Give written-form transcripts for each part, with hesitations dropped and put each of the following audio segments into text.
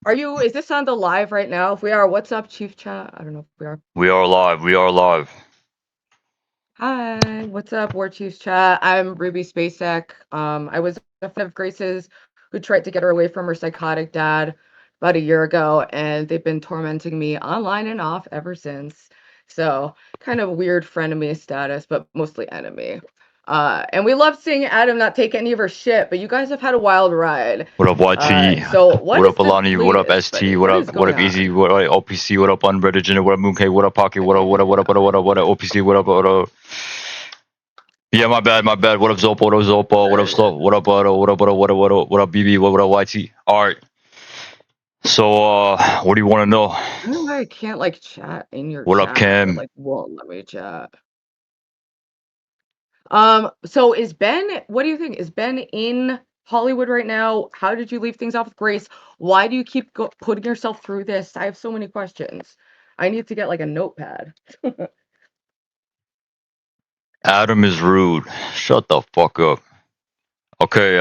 Is this on the live right now? If we are, what's up, Chief Chat? I don't know if we are. We are live. We are live. Hi, what's up, Warchief Chat? I'm Ruby Spacek. I was a friend of Grace's who tried to get her away from her psychotic dad about a year ago, and they've been tormenting me online and off ever since. So, kind of weird frenemy status, but mostly enemy. And we love seeing Adam not take any of her shit, but you guys have had a wild ride. What up, YT? So what What up, is the Alani? What up, latest, ST? buddy? What What up? is What going up, Easy? on? What up, OPC? What up, Unbreaded Jenner? What up, Mooncake? What up, Pocket? What up? What up? What up? What up? What up? What up? OPC? What up? What up? Yeah, my bad. My bad. What up, Zopo? What up, Zopo? What up, Slow? What up, Otto? What up? What up? What up? What up? What up, BB? What up, YT? All right. So, what do you want to know? I don't know why I can't like chat in your What up, chat. It Cam? like won't let me chat. So is Ben, what do you think? Is Ben in Hollywood right now? How did you leave things off with Grace? Why do you keep putting yourself through this? I have so many questions. I need to get like a notepad. Adam is rude. Shut the fuck up. Okay.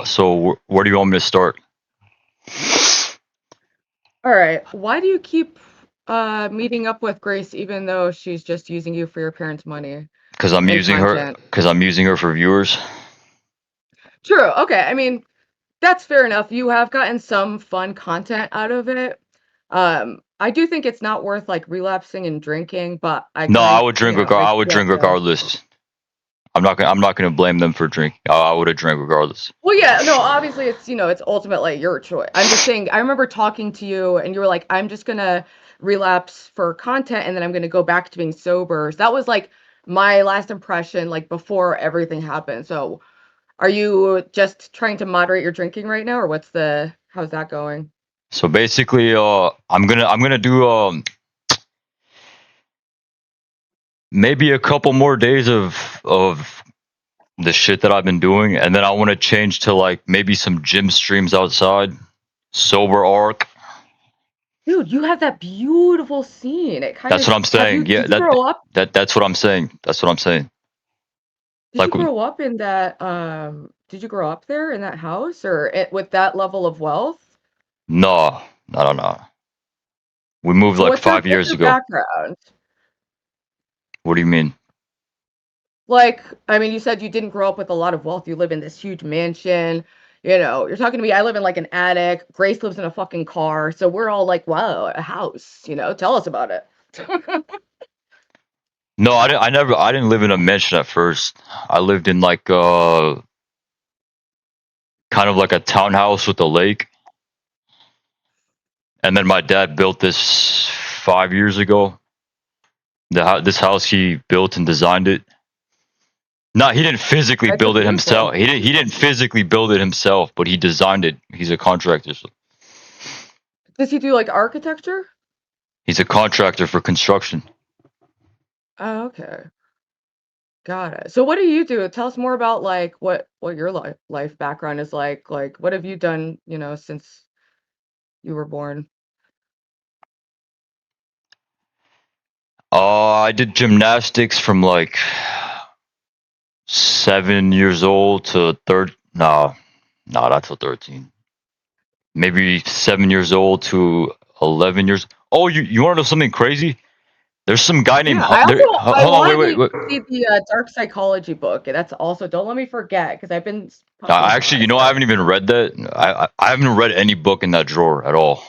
So where do you want me to start? All right. Why do you keep meeting up with Grace even though she's just using you for your parents' money Because I'm and using her. content? Because I'm using her for viewers. True. Okay. I mean, that's fair enough. You have gotten some fun content out of it. I do think it's not worth like relapsing and drinking, but I No, I kind, would drink. I I would get drink the. regardless. I'm not gonna. I'm not gonna blame them for drinking. I would have drank regardless. Well, yeah, no, obviously it's ultimately your choice. I'm just saying, I remember talking to you and you were like, I'm just gonna relapse for content and then I'm gonna go back to being sober. So that was like my last impression, like before everything happened. So are you just trying to moderate your drinking right now, or how's that going? So basically, I'm gonna do maybe a couple more days of the shit that I've been doing, and then I want to change to like maybe some gym streams outside, sober arc. Dude, you have that beautiful scene. It kind That's of what I'm have you saying. Yeah, did you grow up? that's what I'm saying. That's what I'm saying. Did you Like, grow up in that did you grow up there in that house or with that level of wealth? no, I don't know. We moved So like what's your 5 years ago. background? What do you mean? Like, I mean, you said you didn't grow up with a lot of wealth. You live in this huge mansion. You're talking to me. I live in like an attic. Grace lives in a fucking car. So we're all like, wow, a house, tell us about it. No, I didn't. I didn't live in a mansion at first. I lived in like kind of like a townhouse with a lake. And then my dad built this 5 years ago. This house he built and designed it. No, he didn't physically That's a build it beautiful. himself. He didn't physically build it himself, but he designed it. He's a contractor. So Does he do like architecture? he's a contractor for construction. Oh, okay. Got it. So what do you do? Tell us more about like what your life background is like. Like what have you done, since you were born? I did gymnastics from like 7 years old to third. No, not till 13. Maybe 7 years old to 11 years. Oh, you want to know something crazy? There's some guy named Yeah, I there. also I Hold on, wait, wanted wait, to wait. see the dark psychology book. That's also don't let me forget because I've been popping Actually, by. I So haven't even read that. I haven't read any book in that drawer at all.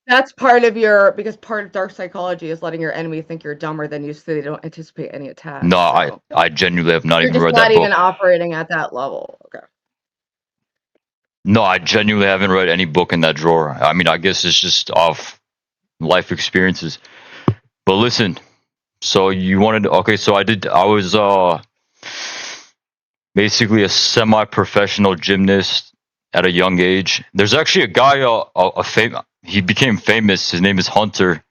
that's because part of dark psychology is letting your enemy think you're dumber than you so they don't anticipate any No, attacks. So I genuinely have not you're even just read not that even book. operating at that level. Okay. No, I genuinely haven't read any book in that drawer. I mean, I guess it's just off life experiences. But listen, so you wanted okay, so I was basically a semi-professional gymnast at a young age. There's actually a guy he became famous. His name is Hunter.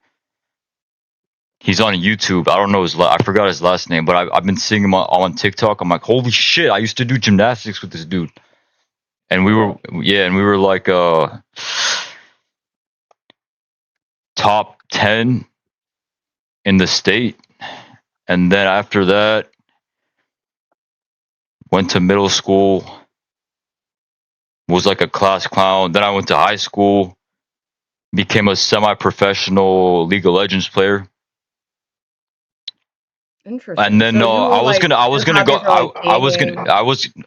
He's on YouTube. I don't know I forgot his last name, but I've been seeing him on TikTok. I'm like, holy shit! I used to do gymnastics with this dude, and Cool. we were like top 10 in the state. And then after that, went to middle school, was like a class clown. Then I went to high school, became a semi-professional League of Legends player. And Interesting. then So you I was like gonna I was your gonna go hobbies are like gaming.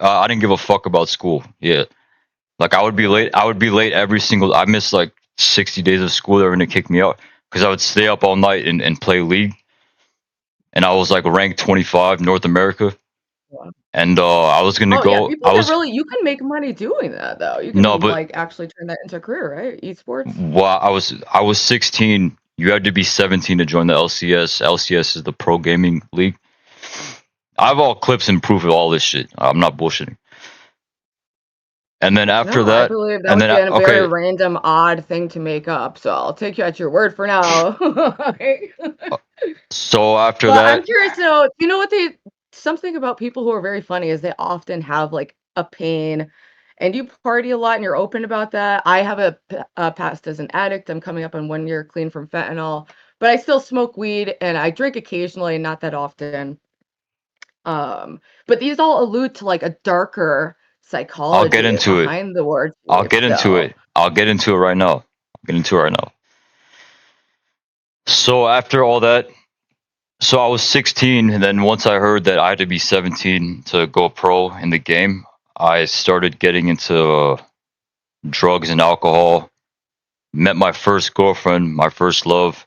I didn't give a fuck about school. Yeah, like I would be late. I would be late every single. I missed like 60 days of school. They were gonna kick me out because I would stay up all night and play League. And I was like ranked 25 North America. Wow. And I was gonna Oh yeah, go. people can really you can make money doing that though. You No, can but like actually turn that into a career, right? Esports. well, I was 16. You had to be 17 to join the LCS. LCS is the Pro Gaming League. I have all clips and proof of all this shit. I'm not bullshitting. And then after No, I that, believe that and was then a very okay, random, odd thing to make up. So I'll take you at your word for now. so after But I'm that, curious to know, you know what they something about people who are very funny is they often have like a pain and you party a lot and you're open about that. I have a past as an addict. I'm coming up on 1 year clean from fentanyl, but I still smoke weed and I drink occasionally, not that often. But these all allude to like a darker I'll get psychology into it. behind the word I'll chief. get into So it. I'll get into it right now. I'll get into it right now. So after all that, so I was 16, and then once I heard that I had to be 17 to go pro in the game, I started getting into drugs and alcohol. Met my first girlfriend, my first love.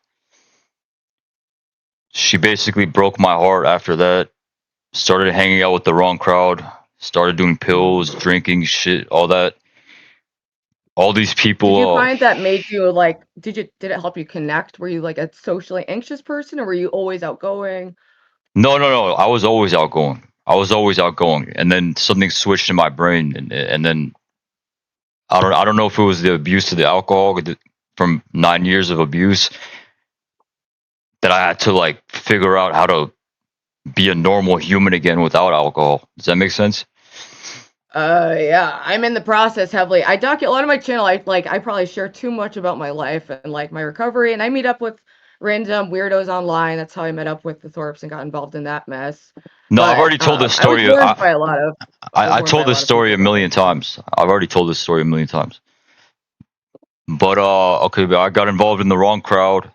She basically broke my heart after that. Started hanging out with the wrong crowd. Started doing pills, drinking, shit, all that. All these did you people. find that made you like did it help you connect? Were you like a socially anxious person or were you always outgoing? No, no, no. I was always outgoing. I was always outgoing, and then something switched in my brain, and then I don't know if it was the abuse of the alcohol from 9 years of abuse that I had to like figure out how to be a normal human again without alcohol. Does that make sense? Yeah, I'm in the process heavily. I document a lot of my channel. I probably share too much about my life and like my recovery, and I meet up with random weirdos online. That's how I met up with the Thorpes and got involved in that mess. No, I've But already told this I was story. warned by a lot of I told this story a people about million it. So. times. I've already told this story a million times. But okay, but I got involved in the wrong crowd.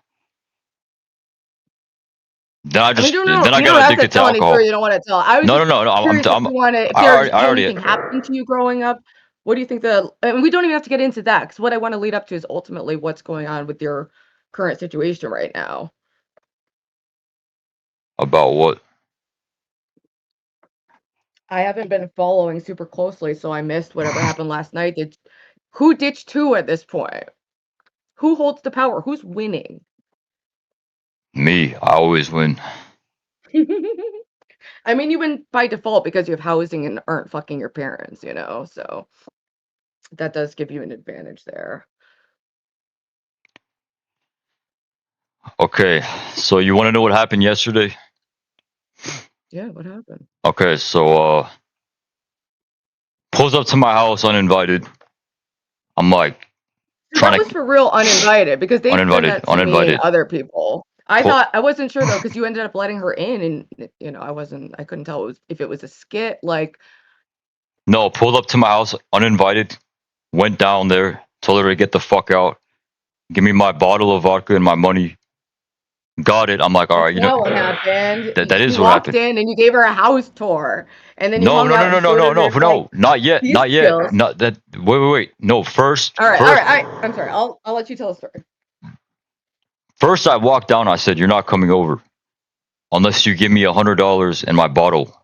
I mean, Then I you don't got have to addicted to tell any story alcohol. you don't want to tell. I was No, no, just no, no. curious if you want to, if there's I already. anything happened to you growing up. What do you think and we don't even have to get into that because what I want to lead up to is ultimately what's going on with your current situation right now. About what? I haven't been following super closely, so I missed whatever happened last night. Who ditched who at this point? Who holds the power? Who's winning? Me. I always win. I mean, you win by default because you have housing and aren't fucking your parents, you know? So that does give you an advantage there. Okay, so you want to know what happened yesterday? Yeah, what happened? Okay, so pulls up to my house uninvited. I'm like So that trying was to for real uninvited because they've done uninvited, that to me and uninvited. other people. Pull, I wasn't sure though because you ended up letting her in, and I couldn't tell if it was a skit. Like, no, pulled up to my house uninvited. Went down there, told her to get the fuck out. Give me my bottle of vodka and my money. Got it. I'm like, all that's right, not what happened. that You is what walked happened. in and you gave her a house tour, and then you No, hung no, no, out no, and no, showed no, her no, like no, not yet, these not yet, skills. not that. Wait, wait, wait. No, All right, first, I'm sorry. I'll let you tell the story. first, I walked down. I said, you're not coming over unless you give me $100 and my bottle.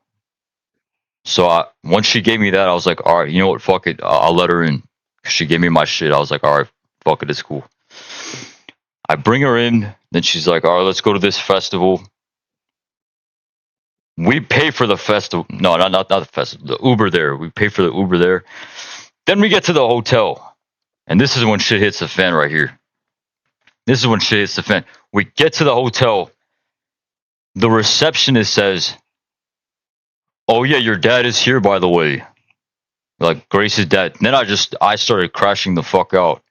So once she gave me that, I was like, all right, you know what? Fuck it. I'll let her in. She gave me my shit. I was like, all right, fuck it. It's cool. I bring her in. Then she's like, all right, let's go to this festival. We pay for the festival. No, not the festival. The Uber there. We pay for the Uber there. Then we get to the hotel. And this is when shit hits the fan right here. This is when shit hits the fan. We get to the hotel. The receptionist says, oh, yeah, your dad is here, by the way. Like Grace's dad. And then I started crashing the fuck out.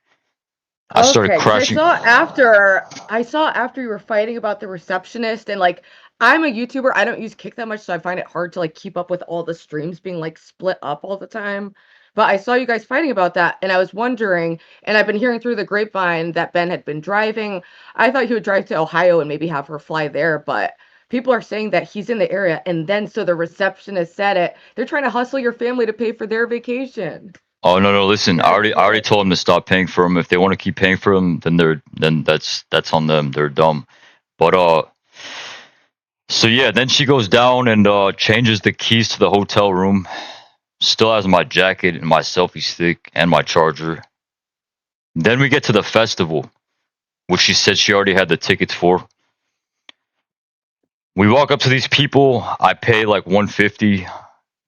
I started Okay, because crashing. I saw after you were fighting about the receptionist and like I'm a YouTuber. I don't use Kick that much, so I find it hard to like keep up with all the streams being like split up all the time. But I saw you guys fighting about that, and I was wondering, and I've been hearing through the grapevine that Ben had been driving. I thought he would drive to Ohio and maybe have her fly there, but people are saying that he's in the area, and then so the receptionist said it. They're trying to hustle your family to pay for their vacation. Oh no, no, listen, Trying to I already promote. told them to stop paying for them. If they want to keep paying for them, then that's on them. They're dumb. But so yeah, then she goes down and changes the keys to the hotel room. Still has my jacket and my selfie stick and my charger. Then we get to the festival, which she said she already had the tickets for. We walk up to these people. I pay like 150.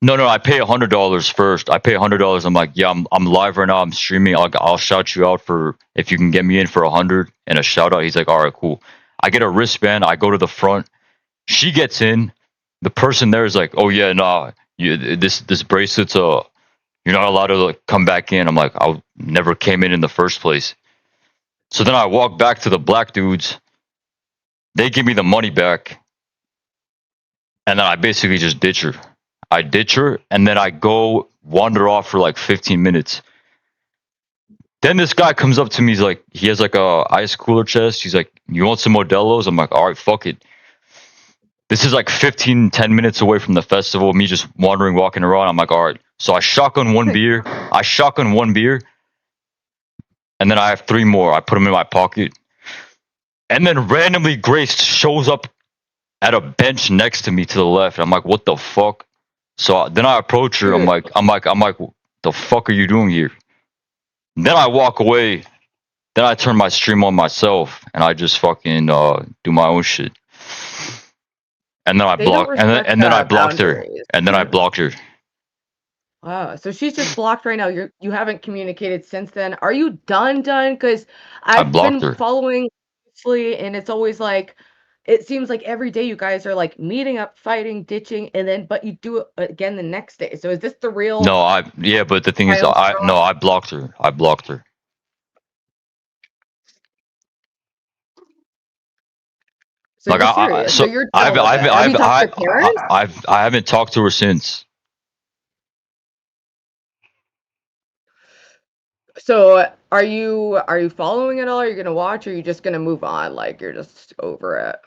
No, I pay $100 first. I pay $100. I'm like, yeah, I'm live right now. I'm streaming. I'll shout you out for if you can get me in for 100 and a shout out. He's like, all right, cool. I get a wristband. I go to the front. She gets in. The person there is like, oh yeah, nah, this bracelet's you're not allowed to like, come back in. I'm like, I never came in the first place. So then I walk back to the black dudes. They give me the money back, and then I basically just ditch her. I ditch her, and then I go wander off for like 15 minutes. Then this guy comes up to me. He's like, he has like a ice cooler chest. He's like, you want some Modelo's? I'm like, all right, fuck it. This is like 10 minutes away from the festival. Me just wandering, walking around. I'm like, all right. So I shotgun one beer. And then I have 3 more. I put them in my pocket. And then randomly Grace shows up at a bench next to me to the left. I'm like, what the fuck? So then I approach her. I'm Dude, like, the fuck are you doing here? Then I walk away. Then I turn my stream on myself and I just fucking do my own shit. And then I they don't block respect and then I blocked her. boundaries. And then I blocked her. Wow, so she's just blocked right now. You haven't communicated since then. Are you done? Because I I've blocked been her. following closely, and it's always like it seems like every day you guys are like meeting up, fighting, ditching, and then but you do it again the next day. So is this the real No, yeah, but the thing is final straw? I blocked her. I blocked her. So Like you're serious. So so you're done with it. Have you talked to your parents? I haven't talked to her since. So are you following it all? Are you gonna watch, or are you just gonna move on? Like you're just over it?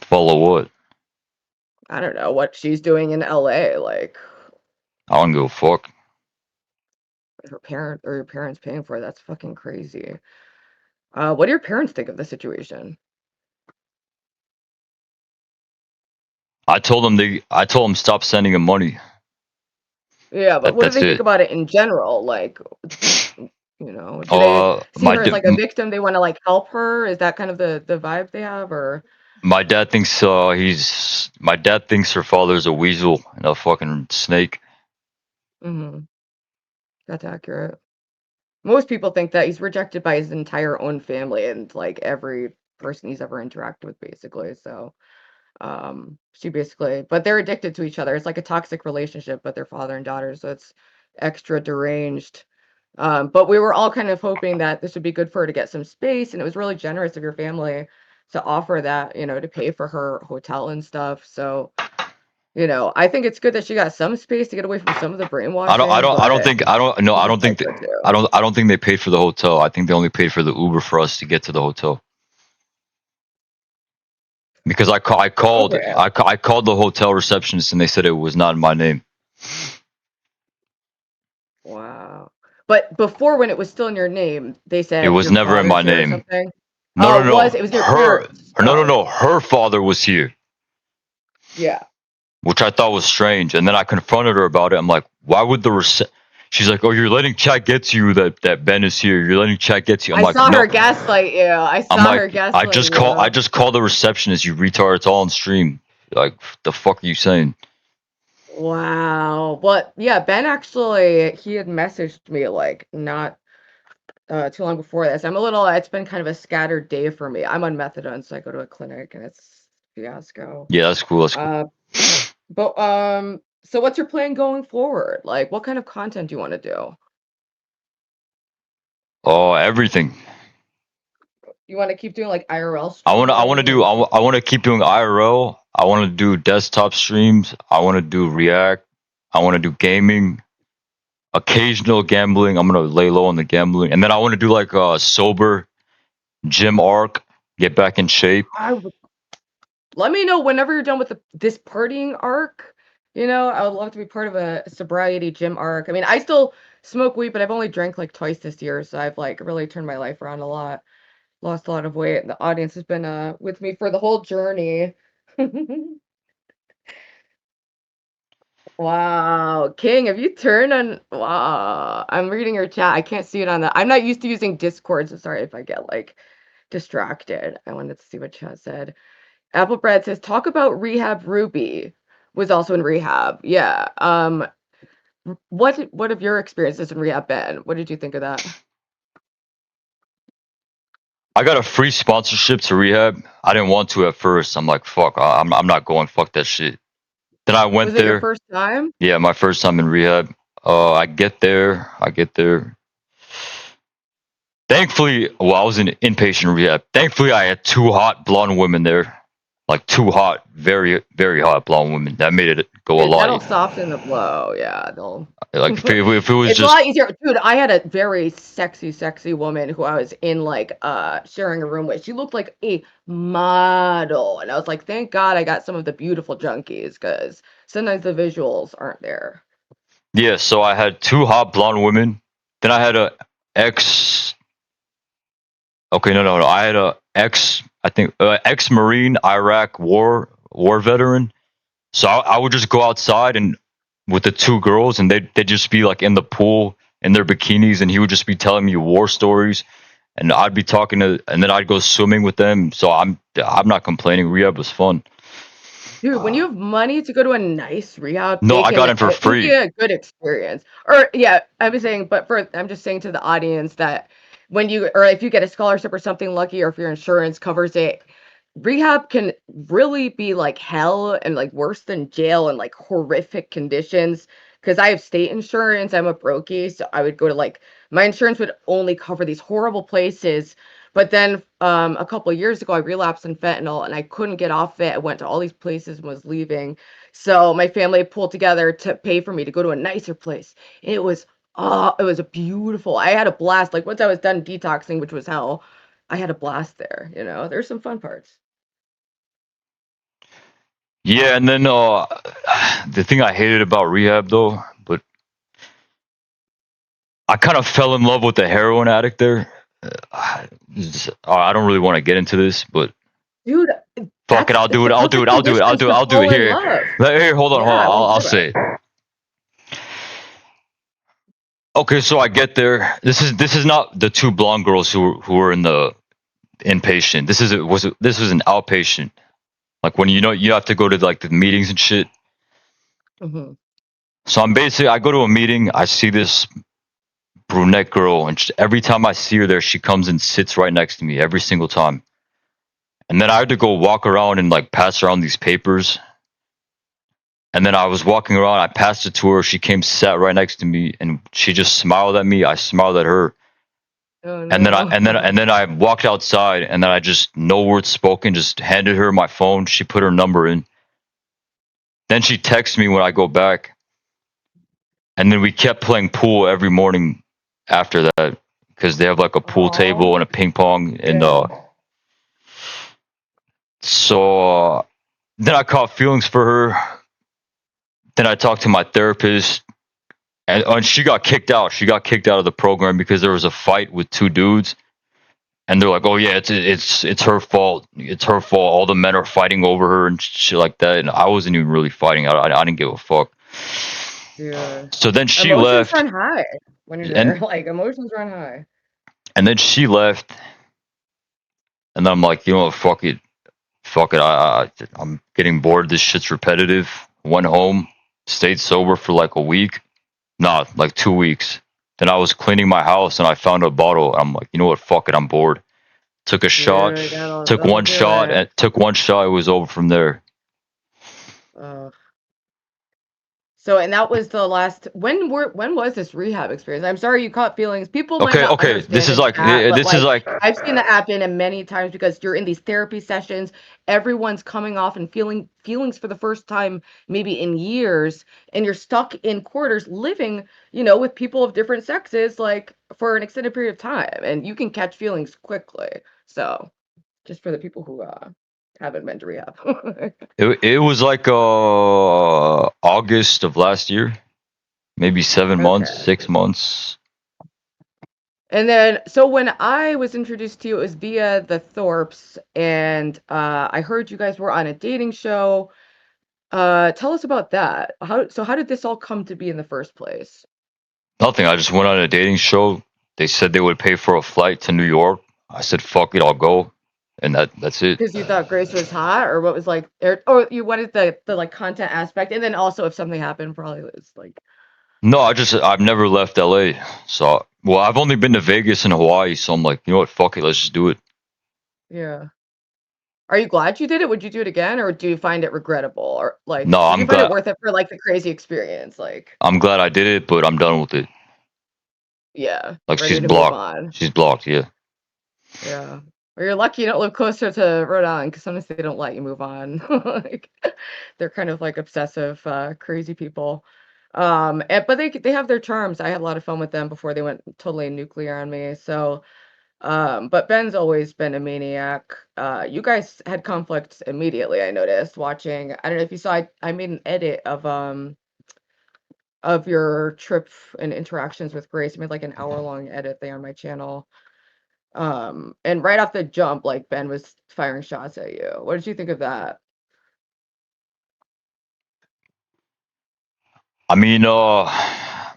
Follow what? I don't know what she's doing in LA. Like I don't give a fuck. your parents paying for it. That's fucking crazy. What do your parents think of the situation? I told them stop sending him money. Yeah, but what do That's they think it. about it in general? Like, do they see My her as like a victim? They want to like help her? Is that kind of the vibe they have, or? my dad thinks my dad thinks her father's a weasel and a fucking snake. Hmm. That's accurate. Most people think that he's rejected by his entire own family and like every person he's ever interacted with, basically. So, she basically, but they're addicted to each other. It's like a toxic relationship, but they're father and daughter, so it's extra deranged. But we were all kind of hoping that this would be good for her to get some space, and it was really generous of your family to offer that, to pay for her hotel and stuff. So, I think it's good that she got some space to get away from some of the brainwashing, I don't but think I don't no she's I a don't think psycho too. I don't think they paid for the hotel. I think they only paid for the Uber for us to get to the hotel. Because Okay. I called the hotel receptionist and they said it was not in my name. Wow. But before, when it was still in your name, they It said was your never in my father's here or name. something? No, Oh, no, no. it was your parents. Oh, No. Her father was here, yeah. which I thought was strange. And then I confronted her about it. I'm like, why would She's like, oh, you're letting chat get to you that Ben is here. You're letting chat get to you. I'm I like, saw no. her gaslight you. I I'm saw her like, gaslighting you. I just called the receptionist. You retard. It's all on stream. Like, the fuck are you saying? Wow. But yeah, Ben actually, he had messaged me like not too long before this. It's been kind of a scattered day for me. I'm on methadone, so I go to a clinic and it's a fiasco. Yeah, that's cool. That's cool. Uh, but so what's your plan going forward? Like, what kind of content do you want to do? Oh, everything. You want to keep doing like IRL I streaming? want to keep doing IRL. I want to do desktop streams. I want to do React. I want to do gaming. occasional gambling. I'm gonna lay low on the gambling, and then I want to do like a sober gym arc, get back in shape. Let me know whenever you're done with this partying arc. I would love to be part of a sobriety gym arc. I mean, I still smoke weed, but I've only drank like twice this year, so I've like really turned my life around a lot. Lost a lot of weight. The audience has been with me for the whole journey. Wow, King, have you turned on? Wow, I'm reading your chat. I can't see it on the. I'm not used to using Discord, so sorry if I get like distracted. I wanted to see what chat said. Apple Bread says, talk about rehab. Ruby was also in rehab. Yeah. What have your experiences in rehab been? What did you think of that? I got a free sponsorship to rehab. I didn't want to at first. I'm like, fuck, I'm not going. Fuck that shit. Then I went Was it your there. first time? Yeah, my first time in rehab. I get there. Thankfully, well, I was in inpatient rehab. Thankfully, I had two hot blonde women there. Like two hot, very, very hot blonde women. That made it go a That'll lot. soften the blow. Yeah, they'll. Like if it was It's a just lot easier. Dude, I had a very sexy woman who I was in like sharing a room with. She looked like a model. And I was like, thank God I got some of the beautiful junkies because sometimes the visuals aren't there. yeah. So I had two hot blonde women. Then I had a ex. Okay, no. I had a ex. I think ex-marine Iraq war veteran. So I would just go outside and with the two girls, and they'd just be like in the pool in their bikinis, and he would just be telling me war stories, and I'd be talking to, and then I'd go swimming with them. So I'm not complaining. Rehab was fun. Dude, when you have money to go to a nice rehab, No, I got in for it can be free. a good experience. Or yeah, I was saying, but I'm just saying to the audience that if you get a scholarship or something lucky, or if your insurance covers it, rehab can really be like hell and like worse than jail and like horrific conditions. Because I have state insurance, I'm a brokey, so I would go to like my insurance would only cover these horrible places, but then a couple of years ago, I relapsed in fentanyl and I couldn't get off it. I went to all these places and was leaving. So my family pulled together to pay for me to go to a nicer place. It was a beautiful. I had a blast. Like once I was done detoxing, which was hell, I had a blast there. There's some fun parts. Yeah, and then the thing I hated about rehab though, but I kind of fell in love with the heroin addict there. I don't really want to get into this, but Dude, fuck it, I'll it's do the it. I'll do it. perfect I'll do it. I'll conditions do it. to I'll do it fall in here. love. Here, hold on, hold on. Yeah, let's I'll do it. say it. Okay, so I get there. This is not the two blonde girls who were in the inpatient. This was an outpatient. Like when you have to go to like the meetings and shit. Mhm. So I go to a meeting. I see this brunette girl, and every time I see her there, she comes and sits right next to me every single time. And then I had to go walk around and like pass around these papers. And then I was walking around. I passed it to her. She came, sat right next to me, and she just smiled at me. I smiled at her. Oh And then no. I walked outside, and then I just no words spoken, just handed her my phone. She put her number in. Then she texts me when I go back, and then we kept playing pool every morning after that because they have like a pool table Oh and a ping pong, and yeah. so then I caught feelings for her. Then I talked to my therapist, and she got kicked out. She got kicked out of the program because there was a fight with two dudes. And they're like, "Oh yeah, it's her fault. It's her fault. All the men are fighting over her and shit like that." And I wasn't even really fighting. I didn't give a fuck. Dude. So then she Emotions left, run high when you're and there. Like emotions run high. then she left, and then I'm like, you know what? Fuck it. I'm getting bored. This shit's repetitive. Went home, stayed sober for like a week, not like 2 weeks. Then I was cleaning my house and I found a bottle. I'm like, you know what? Fuck it. I'm bored. Took a shot. Dude, that'll do it. Took one shot. It was over from there. Uh, So, and that was the last. When was this rehab experience? I'm sorry you caught feelings. People might Okay, not okay. This understand is in like chat, but this is like like I've seen that happen and many times because you're in these therapy sessions. Everyone's coming off and feeling feelings for the first time, maybe in years, and you're stuck in quarters living, with people of different sexes, like for an extended period of time, and you can catch feelings quickly. So, just for the people who haven't been to rehab. it was like August of last year, maybe 7 months, Okay. 6 months. And then, so when I was introduced to you, it was via the Thorps, and I heard you guys were on a dating show. Tell us about that. How did this all come to be in the first place? Nothing. I just went on a dating show. They said they would pay for a flight to New York. I said, "Fuck it, I'll go," and that's it. Because you thought Grace was hot, or what was like, or you wanted the like content aspect, and then also if something happened, probably was like, No, I've never left LA. So, well, I've only been to Vegas and Hawaii, so I'm like, you know what? Fuck it, let's just do it. yeah. Are you glad you did it? Would you do it again, or do you find it regrettable, or like, No, did you find it worth it for like the crazy experience? Like, I'm glad I did it, but I'm done with it. yeah, Like ready she's to move blocked. on. She's blocked. Yeah. Yeah. Or you're lucky you don't live closer to Rhode Island because sometimes they don't let you move on. Like, they're kind of like obsessive, crazy people. But they have their charms. I had a lot of fun with them before they went totally nuclear on me. So, but Ben's always been a maniac. You guys had conflict immediately, I noticed watching. I don't know if you saw, I made an edit of your trip and interactions with Grace. I made like an hour-long edit there on my channel. And right off the jump, like Ben was firing shots at you. What did you think of that? I mean, I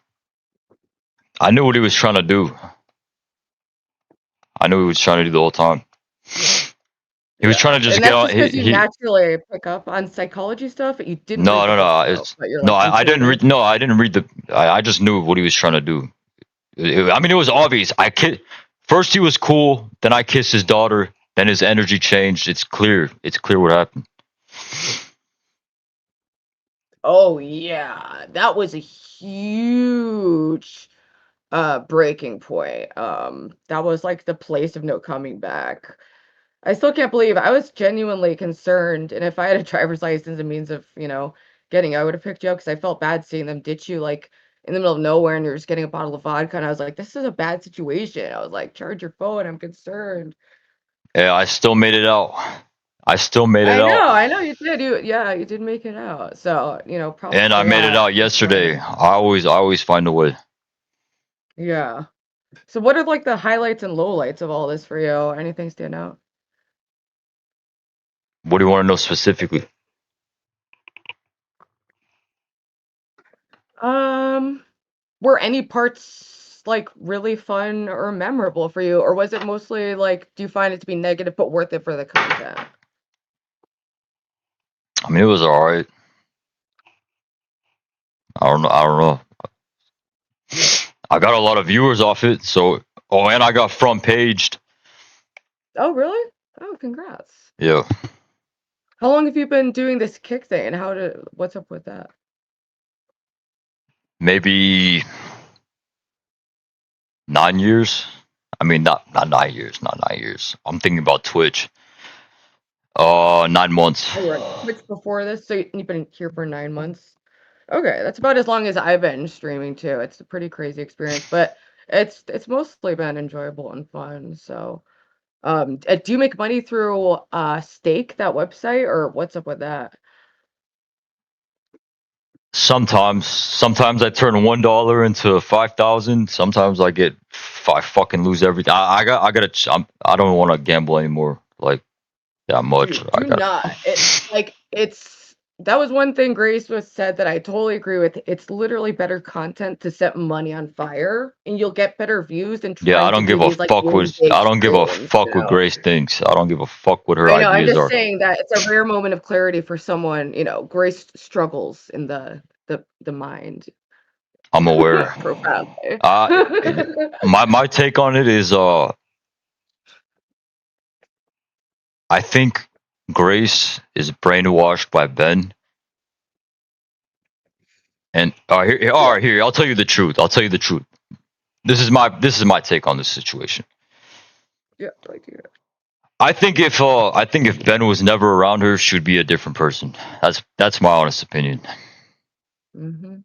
knew what he was trying to do. I knew he was trying to do the whole time. He was Yeah. trying to just And get that's on. just because you naturally pick up on psychology stuff. You didn't read No, the no, book no. though, It's but you're no. like I didn't intuitive. read. No, I didn't read the. I just knew what he was trying to do. I mean, it was obvious. First he was cool. Then I kissed his daughter. Then his energy changed. It's clear. It's clear what happened. Oh yeah. That was a huge breaking point. That was like the place of no coming back. I still can't believe I was genuinely concerned, and if I had a driver's license and means of, getting, I would have picked you up because I felt bad seeing them ditch you like in the middle of nowhere and you're just getting a bottle of vodka. And I was like, this is a bad situation. I was like, charge your phone. I'm concerned. Yeah, I still made it out. I still made it out. I know you did. Yeah, you did make it out. So, props And for I made it that. out yesterday. I always find a way. Yeah. So what are like the highlights and lowlights of all this for you? Anything stand out? What do you want to know specifically? Um, Were any parts like really fun or memorable for you, or was it mostly like, do you find it to be negative but worth it for the content? I mean, it was all right. I don't know. I don't know. I got a lot of viewers off it. So, oh, and I got front paged. Oh, really? Oh, congrats. Yeah, How long have you been doing this kick thing and what's up with that? maybe 9 years. I mean, not 9 years. Not 9 years. I'm thinking about Twitch. 9 months. Oh, you were on Twitch before this, so you've been here for 9 months. Okay, that's about as long as I've been streaming too. It's a pretty crazy experience, but it's mostly been enjoyable and fun. So, do you make money through Stake, that website, or what's up with that? Sometimes I turn $1 into 5,000. Sometimes I fucking lose everything. I don't want to gamble anymore. Like that much. Dude, I do got. not. It's that was one thing Grace was said that I totally agree with. It's literally better content to set money on fire, and you'll get better views than Yeah, I trying to don't do give a these like fuck really what big I don't give a streams, fuck what Grace thinks. I don't give a fuck what her I know. I'm ideas just are. saying that it's a rare moment of clarity for someone, Grace struggles in the mind I'm aware. profoundly. My take on it is I think Grace is brainwashed by Ben, And all right, here, I'll tell you the truth. I'll tell you the truth. This is my take on this situation. Yeah, like yeah. I think if Ben was never around her, she would be a different person. That's my honest opinion. Mm-hmm.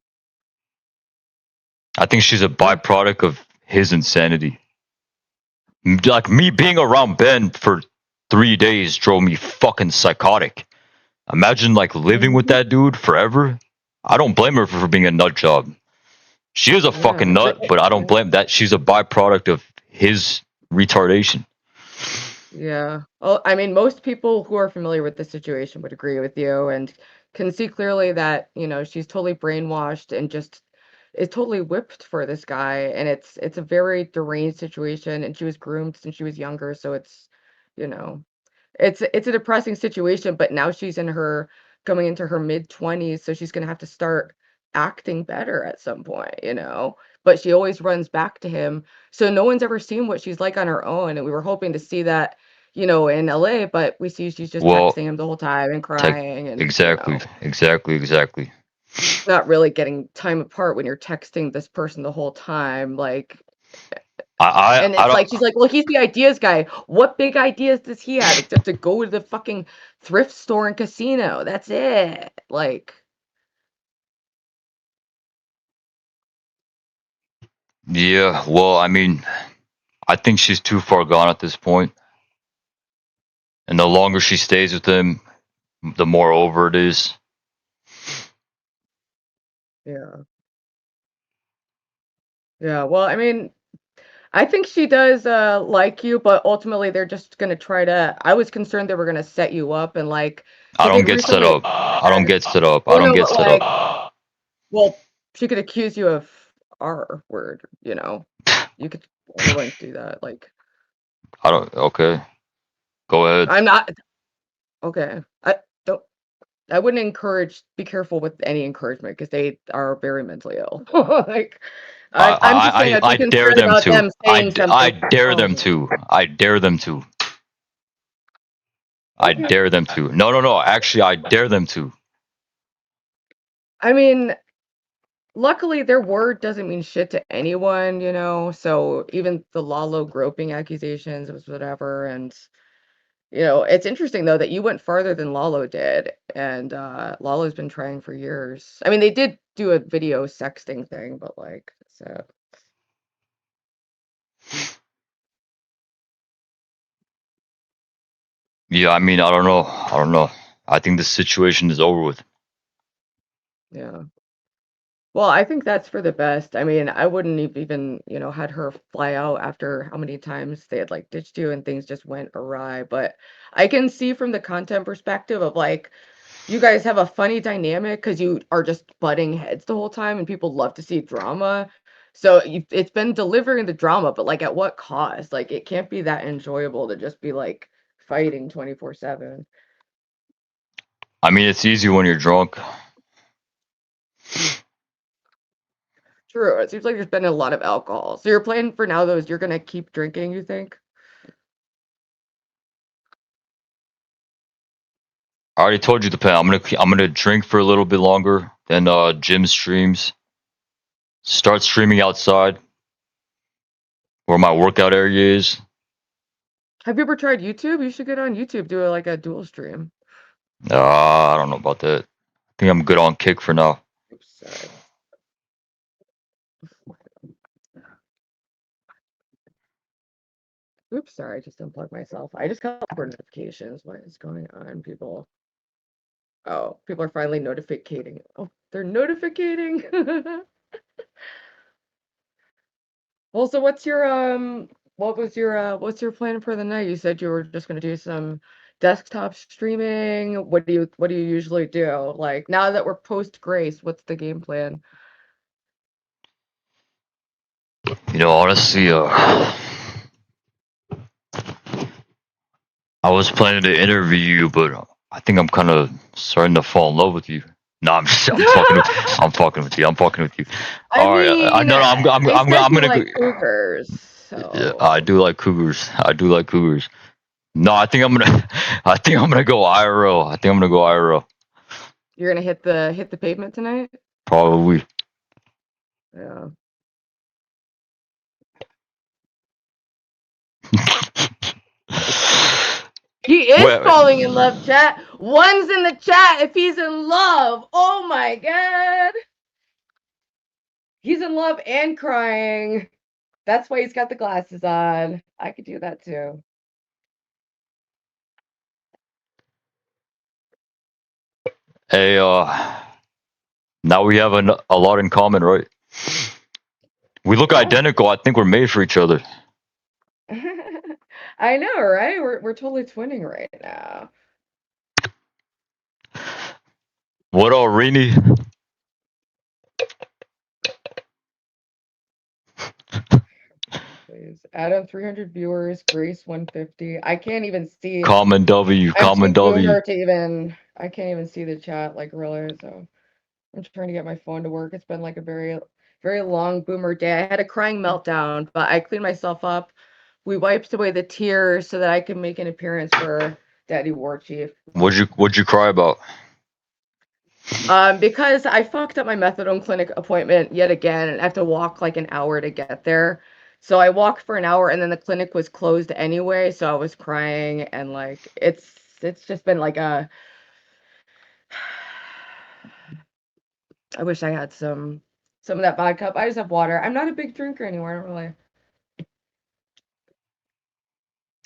I think she's a Yeah. byproduct of his insanity. Like me being around Ben for 3 days drove me fucking psychotic. Imagine like living with Mm-hmm. that dude forever. I don't blame her for being a nut job. She is a fucking Yeah. But nut, but I don't blame that. She's a byproduct of his retardation. yeah. Well, I mean, most people who are familiar with the situation would agree with you and can see clearly that, she's totally brainwashed and just is totally whipped for this guy. And it's a very deranged situation. And she was groomed since she was younger. So you know, it's a depressing situation, but now she's going into her mid-20s, so she's gonna have to start acting better at some point. But she always runs back to him. So no one's ever seen what she's like on her own, and we were hoping to see that, in LA, but we see she's just Well, texting him the whole time and tech, crying and, exactly. not really getting time apart when you're texting this person the whole time, like and I it's don't. like she's like, "Well, he's the ideas guy." What big ideas does he have except to go to the fucking thrift store and casino? That's it. Like, Yeah, well, I mean, I think she's too far gone at this point, and the longer she stays with him, the more over it is. yeah. Yeah, well, I mean, I think she does, like you, but ultimately they're just gonna try to I was concerned they were gonna set you up and, like, I because don't they'd get set recently up. I don't get set up. I well, don't no, get but, set up. well, she could accuse you of R word. You could anyone do that, like, I don't. Okay, go ahead. I'm not okay. Don't I wouldn't encourage be careful with any encouragement because they are very mentally ill. Like, I'm just saying I'd be I dare concerned them about to. them saying I something. dare them Oh, to. I dare them to. I okay. dare them to. No, no, no. Actually, I dare them to. I mean, luckily their word doesn't mean shit to anyone. So even the Lalo groping accusations was whatever. And it's interesting though that you went farther than Lalo did, and Lalo's been trying for years. I mean, they did do a video sexting thing, but like, so Yeah, I mean, I don't know. I don't know. I think the situation is over with. yeah. Well, I think that's for the best. I mean, I wouldn't have even, had her fly out after how many times they had like ditched you and things just went awry. But I can see from the content perspective of like, you guys have a funny dynamic because you are just butting heads the whole time and people love to see drama. So it's been delivering the drama, but like at what cost? Like, it can't be that enjoyable to just be like fighting 24/7. I mean, it's easy when you're drunk. True. It seems like there's been a lot of alcohol. So your plan for now, though, is you're gonna keep drinking, you think? I already told you the plan. I'm gonna drink for a little bit longer. Then gym streams. Start streaming outside where my workout area is. Have you ever tried YouTube? You should get on YouTube, do like a dual stream. I don't know about that. I think I'm good on Kick for now. Oops, sorry. Oops, sorry, I just unplugged myself. I just got notifications. What is going on, people? Oh, people are finally notificating. Oh, they're notificating. Well, so what's your plan for the night? You said you were just gonna do some desktop streaming. What do you usually do? Like now that we're post Grace, what's the game plan? Honestly, I was planning to interview you, but I think I'm kind of starting to fall in love with you. No, I'm fucking with, I'm fucking with you. I'm fucking with you. I All right, mean, no, no, they said I'm you gonna go. like cougars, Yeah, I so do like cougars. I do like cougars. No, I think I'm gonna go IRL. I think I'm gonna go IRL. you're gonna hit the pavement tonight? Probably. Yeah. He is Wait, falling in love, chat. One's in the chat if he's in love. Oh my god. He's in love and crying. That's why he's got the glasses on. I could do that too. hey, now we have a lot in common, right? We look Yeah. identical. I think we're made for each other. I know, right? We're totally twinning right now. What up, Rini? Please. Adam 300 viewers, Grace 150. I can't even see. Common W, I'm common too W. boomer to even. I can't even see the chat like really. So I'm trying to get my phone to work. It's been like a very, very long boomer day. I had a crying meltdown, but I cleaned myself up. We wiped away the tears so that I could make an appearance for Daddy Warchief. What'd you cry about? Because I fucked up my methadone clinic appointment yet again, and I have to walk like an hour to get there. So I walked for an hour, and then the clinic was closed anyway. So I was crying, and like it's just been like a. I wish I had some of that vodka. I just have water. I'm not a big drinker anymore. I don't really.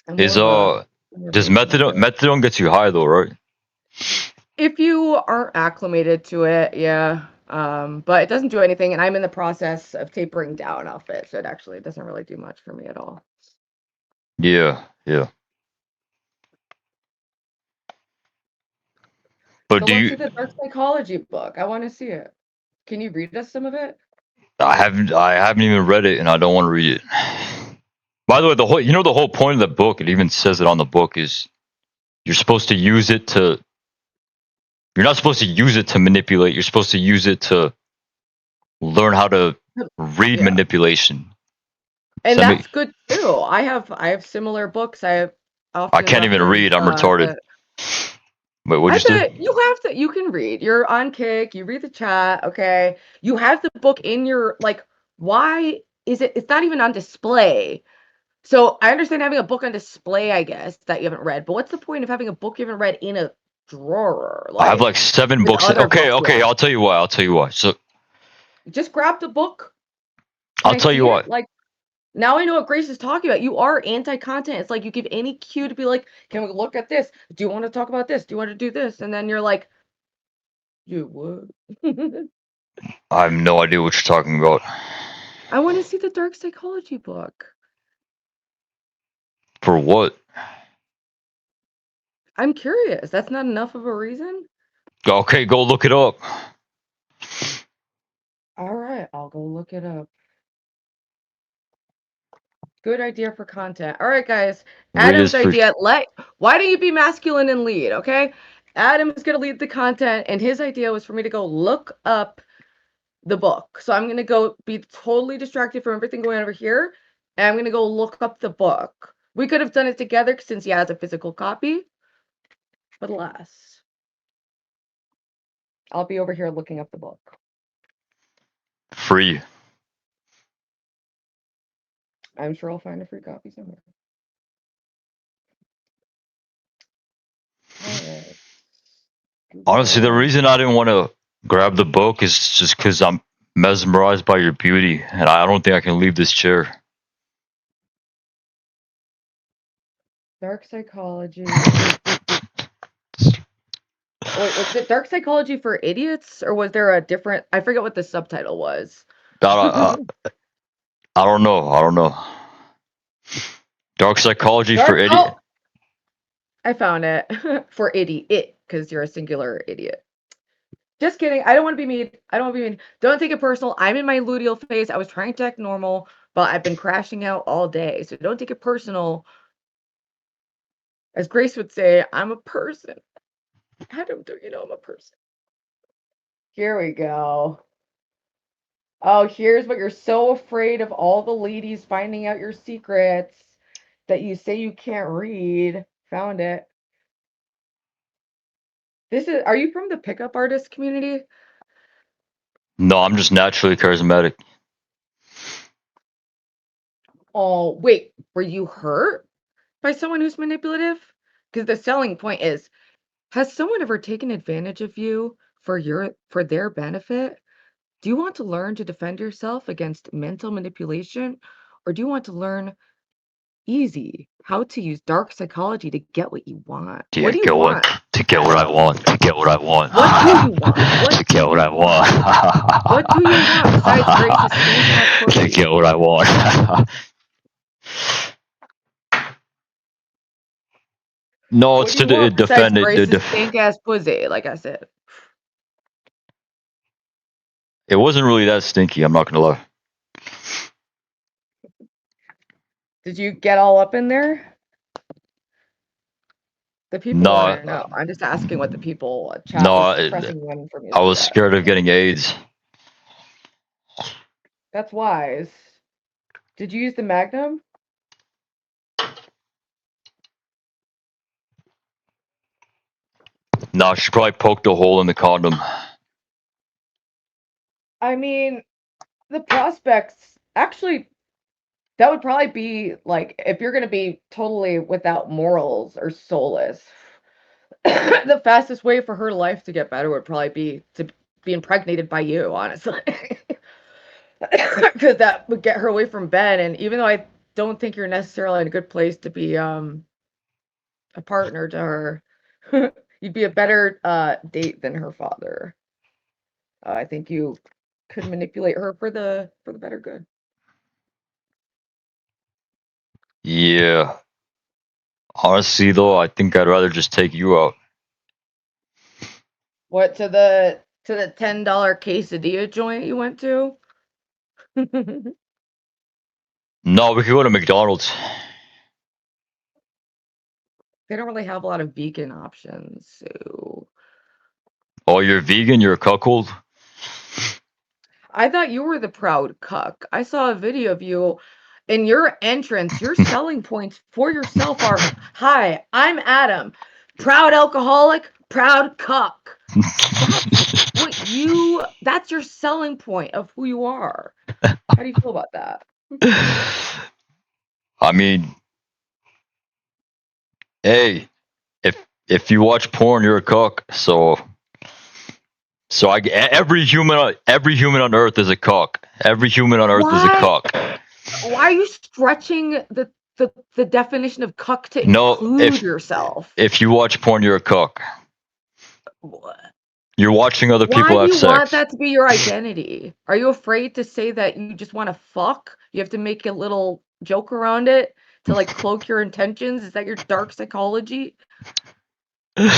I'm more Is of a does smoker. methadone gets you high though, right? If you aren't acclimated to it, yeah. But it doesn't do anything, and I'm in the process of tapering down off it, so it actually doesn't really do much for me at all. Yeah, yeah. But So do let's you? see the dark psychology book. I want to see it. Can you read us some of it? I haven't even read it, and I don't want to read it. By the way, the whole point of the book, it even says it on the book, is you're supposed to use it to. You're not supposed to use it to manipulate. You're supposed to use it to learn how to read Yeah. manipulation. Does And that make? that's good too. I have similar books. I I often can't even reference read. I'm retarded. that. Wait, what'd I you say? bet you have to. You can read. You're on Kick. You read the chat. Okay. You have the book in your like. Why is it? It's not even on display. So I understand having a book on display, I guess, that you haven't read. But what's the point of having a book you haven't read in a drawer, I have like like 7 with books. other Okay, books you okay. have? I'll tell you why. I'll tell you why. So Just grab the book. Can I'll I tell you see why. it? Like now I know what Grace is talking about. You are anti-content. It's like you give any cue to be like, can we look at this? Do you want to talk about this? Do you want to do this? And then you're like, you would. I have no idea what you're talking about. I want to see the dark psychology book. For what? I'm curious. That's not enough of a reason? Okay, go look it up. All right, I'll go look it up. Good idea for content. All right, guys. Read Adam's this for. idea. Why don't you be masculine and lead? Okay. Adam is gonna lead the content, and his idea was for me to go look up the book. So I'm gonna go be totally distracted from everything going on over here, and I'm gonna go look up the book. We could have done it together since he has a physical copy, but alas, I'll be over here looking up the book. Free. I'm sure I'll find a free copy somewhere. All right. Honestly, the Google. reason I didn't want to grab the book is just because I'm mesmerized by your beauty, and I don't think I can leave this chair. Dark psychology. Wait, was it Dark Psychology for Idiots, or was there a different? I forget what the subtitle was. I, I don't know. I don't know. Dark psychology for Dark. idiot. Oh, I found it for idiot because you're a singular idiot. Just kidding. I don't want to be mean. I don't want to be mean. Don't take it personal. I'm in my luteal phase. I was trying to act normal, but I've been crashing out all day. So don't take it personal. As Grace would say, I'm a person. Adam, do you know I'm a person? Here we go. Oh, here's what you're so afraid of all the ladies finding out your secrets that you say you can't read. Found it. Are you from the pickup artist community? No, I'm just naturally charismatic. Oh, wait, were you hurt by someone who's manipulative? Because the selling point is, has someone ever taken advantage of you for their benefit? Do you want to learn to defend yourself against mental manipulation, or do you want to learn how to use dark psychology to get what you want? To What do you get what want, to get what I Adam? want. To get what I want. What do you want? To get what I What do you want besides Grace's stink ass want. To pussy? get what I want. No, What it's do you to want besides defend it. Grace's stink ass pussy? Like I said, It wasn't really that stinky. I'm not gonna lie. did you get all up in there? The people want No, to know. I'm just asking what the people chat no, was pressing one from I was yesterday. scared of getting AIDS. That's wise. Did you use the Magnum? No, she probably poked a hole in the condom. I mean, the prospects actually, that would probably be like, if you're going to be totally without morals or soulless, the fastest way for her life to get better would probably be to be impregnated by you, honestly. Because that would get her away from Ben. And even though I don't think you're necessarily in a good place to be a partner to her, you'd be a better date than her father. I think you could manipulate her for the better good. Yeah. Honestly, though, I think I'd rather just take you out. What, to the $10 quesadilla joint you went to? No, we could go to McDonald's. They don't really have a lot of vegan options, so Oh, you're vegan? You're a cuckold? I thought you were the proud cuck. I saw a video of you in your entrance. Your selling points for yourself are, "Hi, I'm Adam, proud alcoholic, proud cuck." That's your selling point of who you are. How do you feel about that? I mean, hey, if you watch porn, you're a cuck. So every human on Earth is a cuck. Every human on Earth is a cuck. Why are you stretching the definition of cuck to No, include yourself? if you watch porn, you're a cuck. What? You're watching other people Why have do you sex. want that to be your identity? Are you afraid to say that you just want to fuck? You have to make a little joke around it to like cloak your intentions? Is that your dark psychology? Yeah,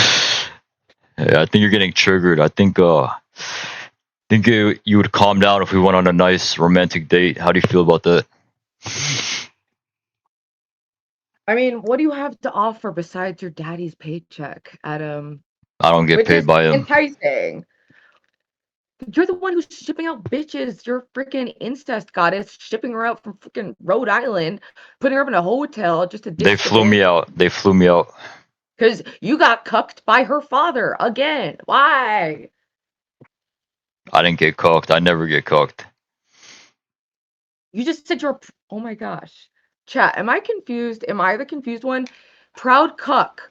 I think you're getting triggered. I think you would calm down if we went on a nice romantic date. How do you feel about that? I mean, what do you have to offer besides your daddy's paycheck, Adam? I don't get Which paid is by him. enticing. You're the one who's shipping out bitches. You're freaking incest goddess, shipping her out from freaking Rhode Island, putting her up in a hotel just to They ditch the flew me bitch. out. They flew me out. Because you got cucked by her father again. Why? I didn't get cooked. I never get cooked. You just said you're. Oh my gosh. Chat, am I confused? Am I the confused one? Proud cuck.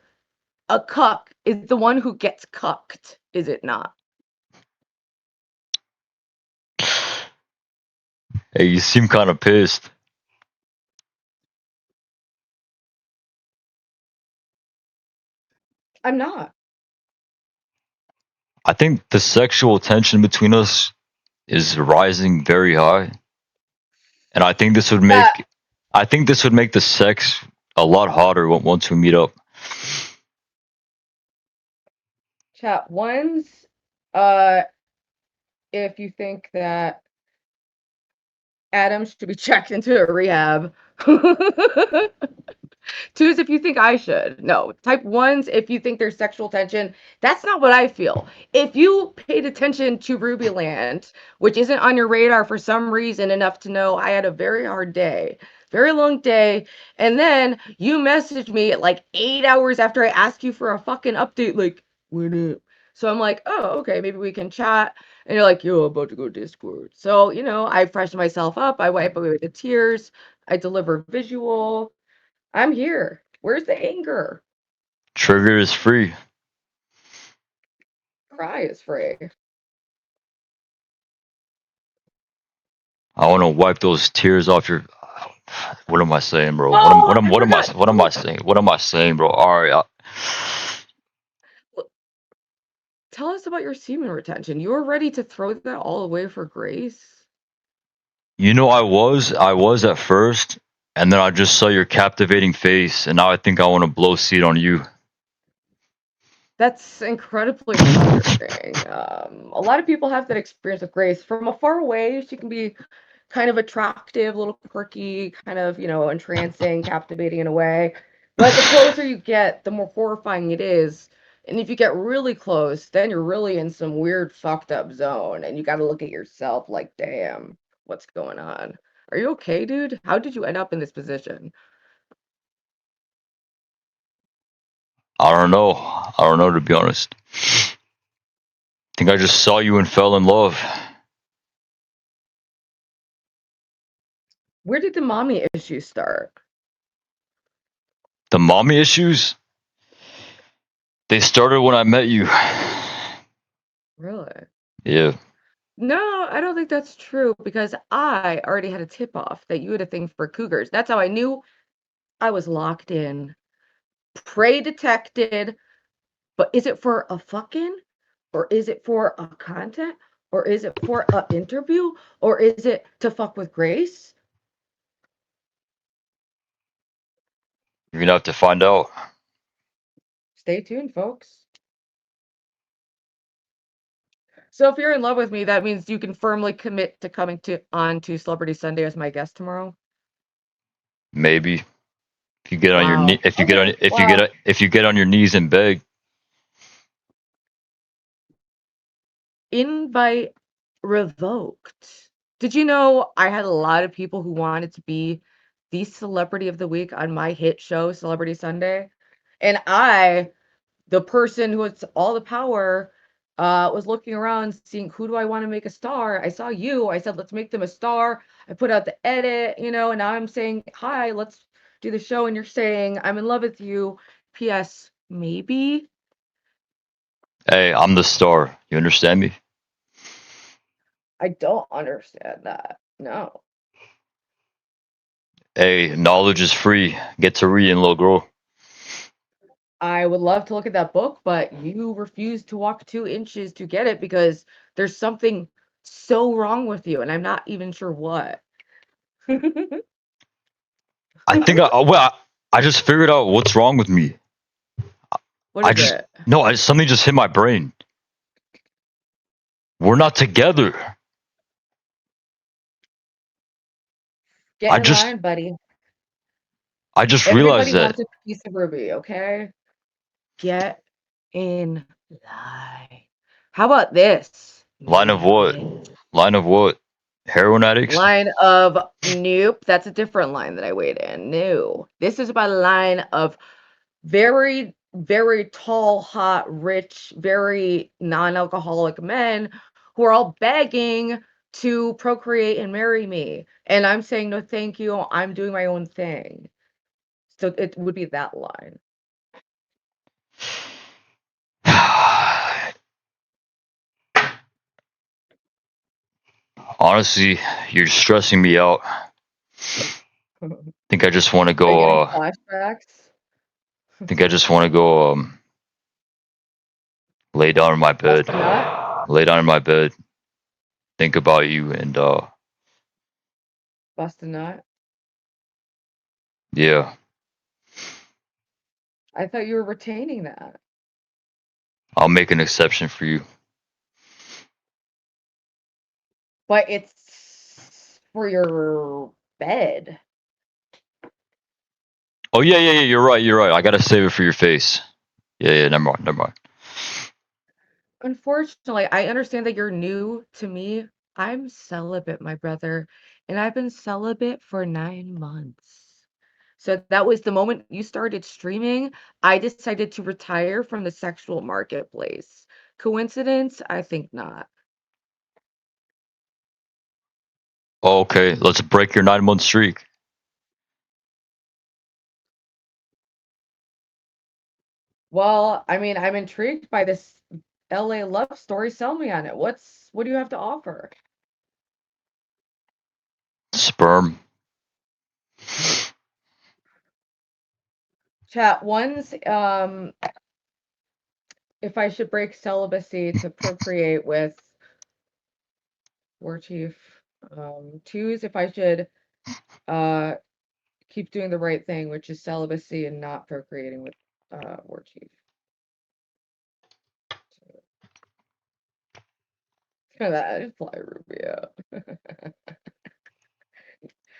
A cuck is the one who gets cucked, is it not? Hey, you seem kind of pissed. I'm not. I think the sexual tension between us is rising very high, and I think this would make the sex a lot hotter once we meet up. Chat, one's if you think that Adam should be checked into a rehab. Twos if you think I should. No. Type ones if you think there's sexual tension. That's not what I feel. If you paid attention to Ruby Land, which isn't on your radar for some reason enough to know I had a very hard day, very long day, and then you messaged me at like 8 hours after I asked you for a fucking update, like, what up? So I'm like, oh, okay, maybe we can chat. And you're like, yo, I'm about to go Discord. So, I freshen myself up. I wipe away the tears. I deliver visual. I'm here. Where's the anger? Trigger is free. Cry is free. I want to wipe those tears off your. What am I saying, bro? Oh, I forgot. What am I saying? What am I saying, bro? All right. Tell us about your semen retention. You were ready to throw that all away for Grace? I was at first, and then I just saw your captivating face, and now I think I want to blow seed on you. That's incredibly flattering. A lot of people have that experience with Grace. From afar away, she can be kind of attractive, a little quirky, kind of, entrancing, captivating in a way. But the closer you get, the more horrifying it is. And if you get really close, then you're really in some weird, fucked up zone. And you got to look at yourself like, damn, what's going on? Are you okay, dude? How did you end up in this position? I don't know. I don't know, to be honest. I think I just saw you and fell in love. Where did the mommy issues start? The mommy issues, they started when I met you. Really? Yeah. No, I don't think that's true because I already had a tip off that you had a thing for cougars. That's how I knew I was locked in. Prey detected, but is it for a fucking? Or is it for a content? Or is it for a interview? Or is it to fuck with Grace? You're gonna have to find out. Stay tuned, folks. So if you're in love with me, that means you can firmly commit to coming to Celebrity Sunday as my guest tomorrow. Maybe if you get on your knee, Wow. Okay. Wow. if you get on your knees and beg. Invite revoked. Did you know I had a lot of people who wanted to be the celebrity of the week on my hit show, Celebrity Sunday? And I, the person who has all the power, was looking around seeing who do I want to make a star. I saw you. I said, let's make them a star. I put out the edit, and now I'm saying, hi, let's do the show. And you're saying, I'm in love with you. P.S. Maybe. Hey, I'm the star. You understand me? I don't understand that. No. Hey, knowledge is free. Get to reading, little girl. I would love to look at that book, but you refuse to walk 2 inches to get it because there's something so wrong with you, and I'm not even sure what. I think I just figured out what's wrong with me. What is it? Something just hit my brain. We're not together. Get I in just line, buddy. I just realized Everybody that. wants a piece of Ruby, okay? Get in line. How about this? Line of Maybe what? this. Line of what? Heroin addicts? Line of nope. That's a different line that I wait in. No. This is about a line of very, very tall, hot, rich, very non-alcoholic men who are all begging to procreate and marry me. And I'm saying, no, thank you. I'm doing my own thing. So it would be that line. Honestly, you're stressing me out. Think I just want to Are you go. getting flashbacks? Think I just want to go. Lay down in my bed. Bust a nut? Lay down in my bed. Think about you, and Bust a nut? yeah, I thought you were retaining that. I'll make an exception for you. But it's for your bed. Oh yeah. You're right. You're right. I gotta save it for your face. Yeah. Never mind. Never mind. Unfortunately, I understand that you're new to me. I'm celibate, my brother, and I've been celibate for 9 months. So that was the moment you started streaming. I decided to retire from the sexual marketplace. Coincidence? I think not. Okay, let's break your 9-month streak. Well, I mean, I'm intrigued by this LA love story. Sell me on it. What do you have to offer? Sperm. Chat one's if I should break celibacy to procreate with Warchief. Two's if I should keep doing the right thing, which is celibacy and not procreating with Warchief. That fly Rubio.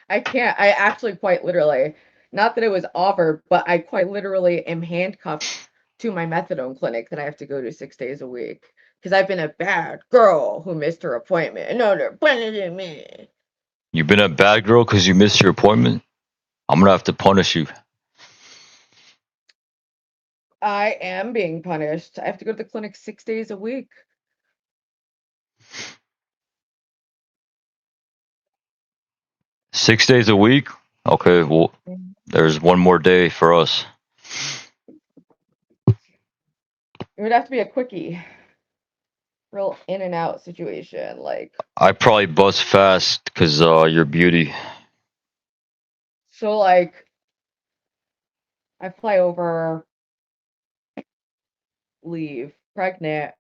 I can't. I actually quite literally, not that it was offered, but I quite literally am handcuffed to my methadone clinic that I have to go to 6 days a week because I've been a bad girl who missed her appointment. No, they're punishing me. You've been a bad girl because you missed your appointment? I'm gonna have to punish you. I am being punished. I have to go to the clinic 6 days a week. Six days a week? Okay, well, there's one more day for us. It would have to be a quickie. Real in and out situation. Like, I probably bust fast because your beauty. so like, I fly over, leave, pregnant,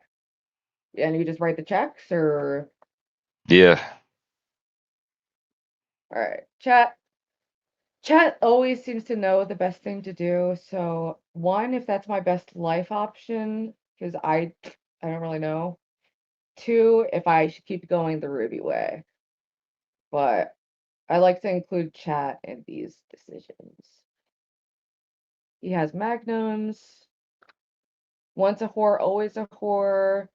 and you just write the checks or, Yeah. all right, chat. Chat always seems to know the best thing to do. So one, if that's my best life option, because I don't really know. Two, if I should keep going the Ruby way. But I like to include chat in these decisions. He has magnums. Once a whore, always a whore.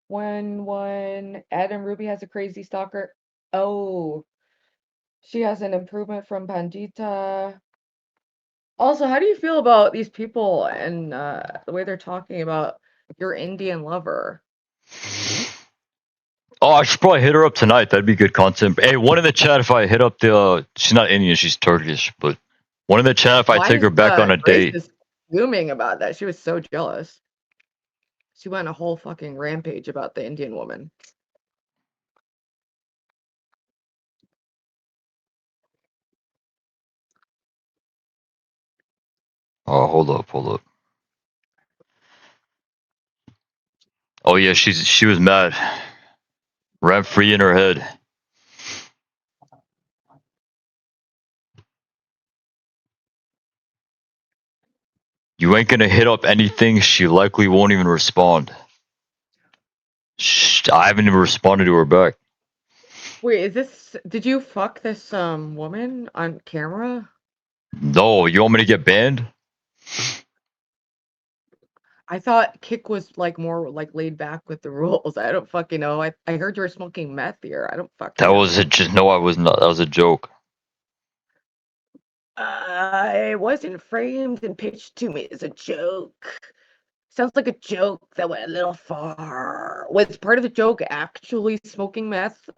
One. Adam Ruby has a crazy stalker. Oh, she has an improvement from Pandita. Also, how do you feel about these people and the way they're talking about your Indian lover? Oh, I should probably hit her up tonight. That'd be good content. Hey, one in the chat if I hit up the. She's not Indian, she's Turkish, but one in the chat if I Why take is her back on a Grace date. is fuming about that? She was so jealous. She went a whole fucking rampage about the Indian woman. Oh, hold up. Oh yeah, she was mad. Rent free in her head. You ain't gonna hit up anything, she likely won't even respond. I haven't even responded to her back. Wait, did you fuck this woman on camera? No, you want me to get banned? I thought Kick was like more like laid back with the rules. I don't fucking know. I heard you were smoking meth here. I don't fucking That know. was just no, I was not. That was a joke. It wasn't framed and pitched to me as a joke. Sounds like a joke that went a little far. Was part of the joke actually smoking meth?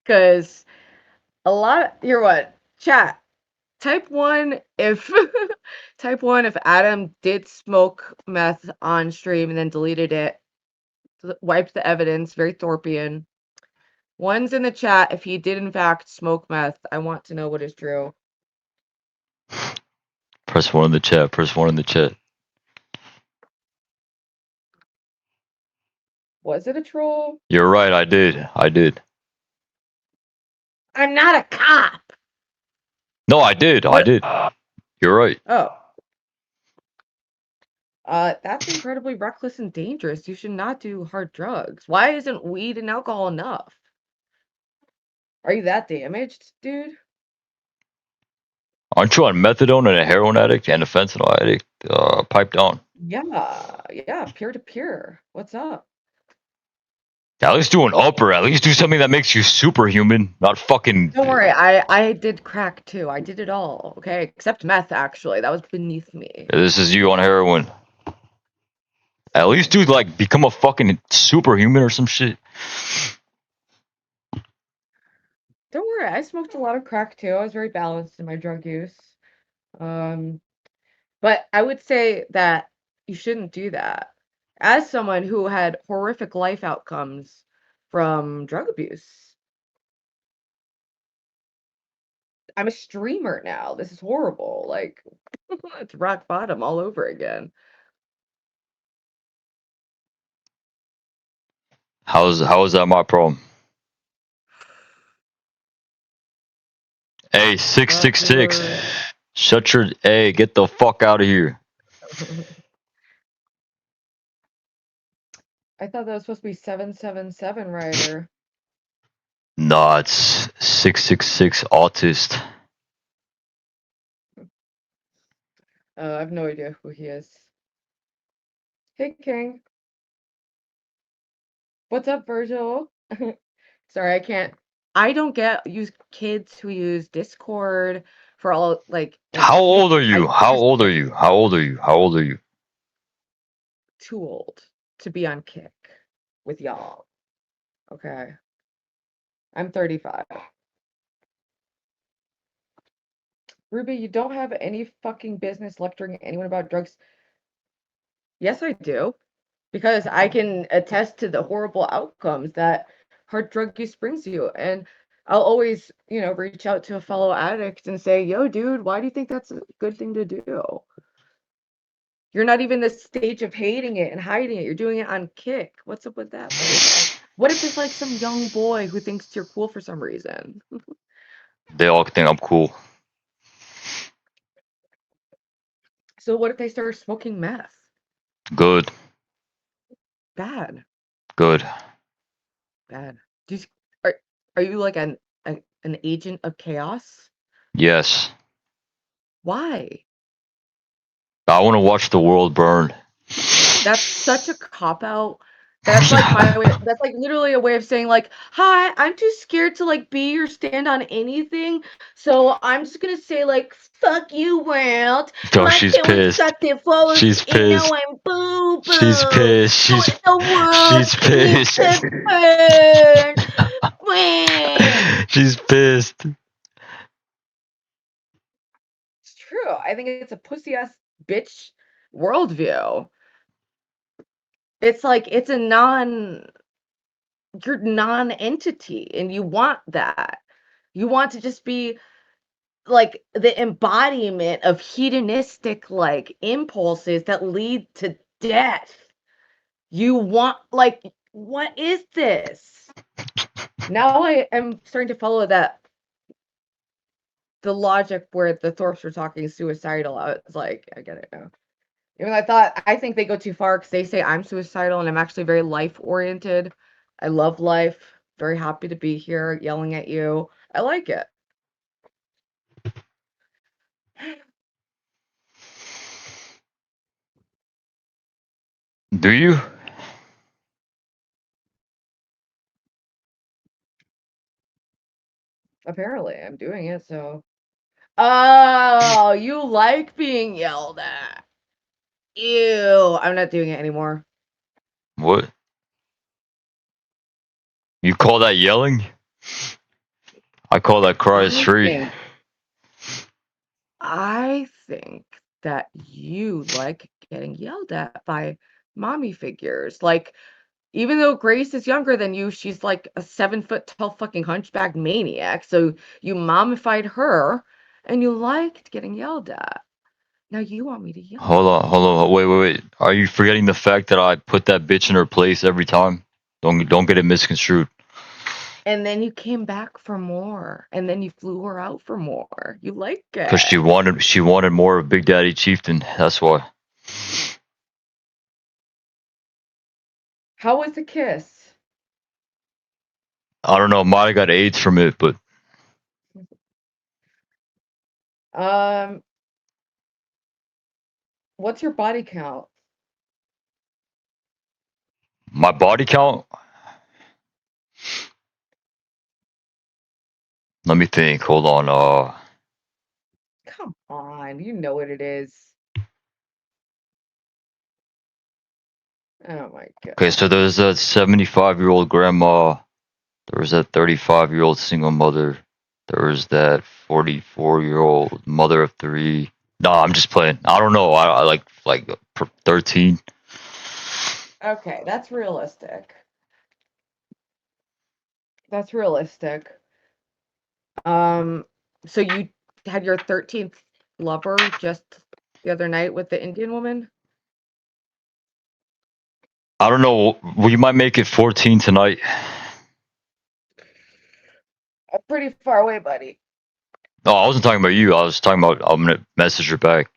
Because you're what? Chat. Type one if type one if Adam did smoke meth on stream and then deleted it, wiped the evidence, very Thorpian. One's in the chat if he did in fact smoke meth. I want to know what is true. Press one in the chat. Press one in the chat. Was it a troll? You're right. I did. I'm not a cop. No, I did. What? You're right. Oh. That's incredibly reckless and dangerous. You should not do hard drugs. Why isn't weed and alcohol enough? Are you that damaged, dude? Aren't you on methadone and a heroin addict and a fentanyl addict? Pipe down. Yeah, peer to peer. What's up? At least do an upper. At least do something that makes you superhuman, not fucking. Don't worry, I did crack too. I did it all, okay? Except meth, actually. That was beneath me. This is you on heroin. At least, dude, like become a fucking superhuman or some shit. Don't worry, I smoked a lot of crack too. I was very balanced in my drug use. But I would say that you shouldn't do that. As someone who had horrific life outcomes from drug abuse, I'm a streamer now. This is horrible. Like, it's rock bottom all over again. How is that my problem? Hey, 666. Shut your. Hey, get the fuck out of here. I thought that was supposed to be 777 Rider. Nah, it's 666 autist. I have no idea who he is. Hey, King. What's up, Virgil? Sorry, I can't. I don't get use kids who use Discord for all like and How old Kick. are you? How old are you? How old are you? How old are you? Too old to be on Kick with y'all. Okay. I'm 35. Ruby, you don't have any fucking business lecturing anyone about drugs. Yes, I do. Because I can attest to the horrible outcomes that hard drug use brings you. And I'll always, reach out to a fellow addict and say, yo, dude, why do you think that's a good thing to do? You're not even this stage of hating it and hiding it. You're doing it on Kick. What's up with that? What if it's like some young boy who thinks you're cool for some reason? They all think I'm cool. So what if they start smoking meth? Good. Bad. Good. Bad. Do you, are you like an agent of chaos? Yes. Why? I want to watch the world burn. That's such a cop-out. That's like my way that's like literally a way of saying like, "Hi, I'm too scared to like be or stand on anything, so I'm just gonna say like, fuck you, world. Oh, My she's parents pissed. got divorced, She's and now pissed. I'm boo-boo. She's pissed. So the world She's needs pissed. to burn." Wah. She's pissed. It's true. I think it's a pussy-ass bitch worldview. It's like it's a you're non-entity and you want that. You want to just be like the embodiment of hedonistic like impulses that lead to death. You want like what is this? Now I am starting to follow the logic where the Thorps were talking suicidal. I was like, I get it now. Even though I think they go too far because they say I'm suicidal and I'm actually very life oriented. I love life. Very happy to be here yelling at you. I like it. Do you? Apparently, I'm doing it, so. Oh, you like being yelled at. Ew. I'm not doing it anymore. What? You call that yelling? I call that cry is free. I think that you like getting yelled at by mommy figures. Like, even though Grace is younger than you, she's like a 7 foot tall fucking hunchback maniac. So you mommified her and you liked getting yelled at. Now you want me to yell Hold at on, hold on, wait. Are you forgetting the fact that I put that bitch in her place every time? Don't get it misconstrued. and then you came back for more. And then you flew her out for more. You like Cause it. she wanted more of Big Daddy Chieftain. That's why. How was the kiss? I don't know. Might have got AIDS from it, but Um, what's your body count? my body count. Let me think. Hold on. Come on, you know what it is. Oh my god. Okay, so there's that 75-year-old grandma. There was that 35-year-old single mother. There was that 44-year-old mother of 3. No, I'm just playing. I don't know. I like 13. Okay, that's realistic. That's realistic. So you had your 13th lover just the other night with the Indian woman? I don't know. We might make it 14 tonight. Pretty far away, buddy. No, I wasn't talking about you. I was talking about I'm gonna message her back.